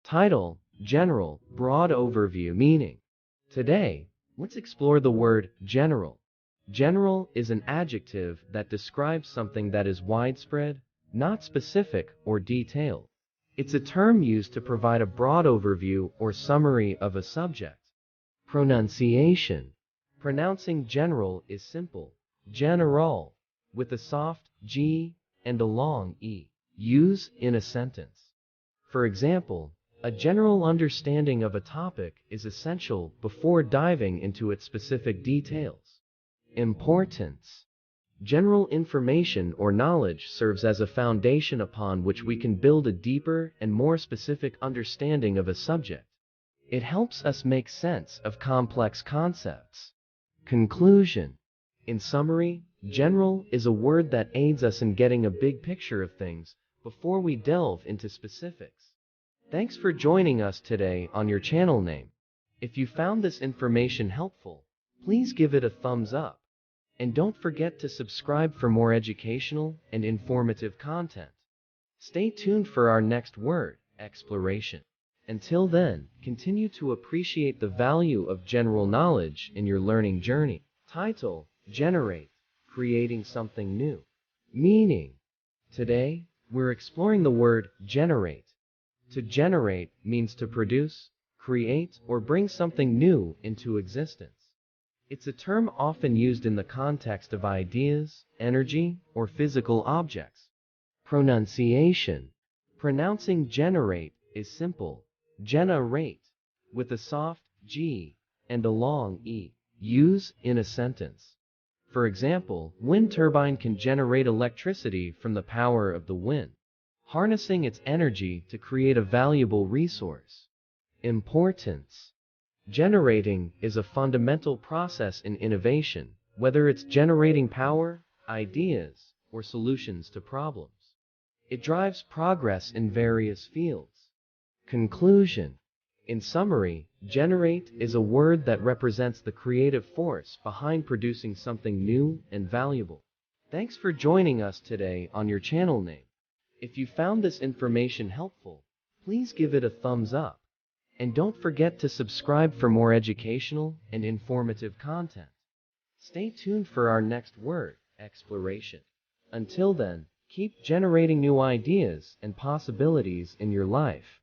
Title: General, broad overview meaning. Today, let's explore the word general. General is an adjective that describes something that is widespread, not specific or detailed. It's a term used to provide a broad overview or summary of a subject. Pronunciation. Pronouncing general is simple, ģenerəl, with a soft G and a long E. Use in a sentence. For example, a general understanding of a topic is essential before diving into its specific details. Importance. General information or knowledge serves as a foundation upon which we can build a deeper and more specific understanding of a subject. It helps us make sense of complex concepts. Conclusion. In summary, general is a word that aids us in getting a big picture of things before we delve into specifics. Thanks for joining us today on your channel name. If you found this information helpful, please give it a thumbs up. And don't forget to subscribe for more educational and informative content. Stay tuned for our next word exploration. Until then, continue to appreciate the value of general knowledge in your learning journey. Title: Generate, creating something new. Meaning. Today, we're exploring the word generate. To generate means to produce, create, or bring something new into existence. It's a term often used in the context of ideas, energy, or physical objects. Pronunciation. Pronouncing generate is simple, ģenerēt, with a soft G and a long E. Use in a sentence. For example, wind turbine can generate electricity from the power of the wind, harnessing its energy to create a valuable resource. Importance. Generating is a fundamental process in innovation, whether it's generating power, ideas, or solutions to problems. It drives progress in various fields. Conclusion. In summary, generate is a word that represents the creative force behind producing something new and valuable. Thanks for joining us today on your channel name. If you found this information helpful, please give it a thumbs up. And don't forget to subscribe for more educational and informative content. Stay tuned for our next word exploration. Until then, keep generating new ideas and possibilities in your life.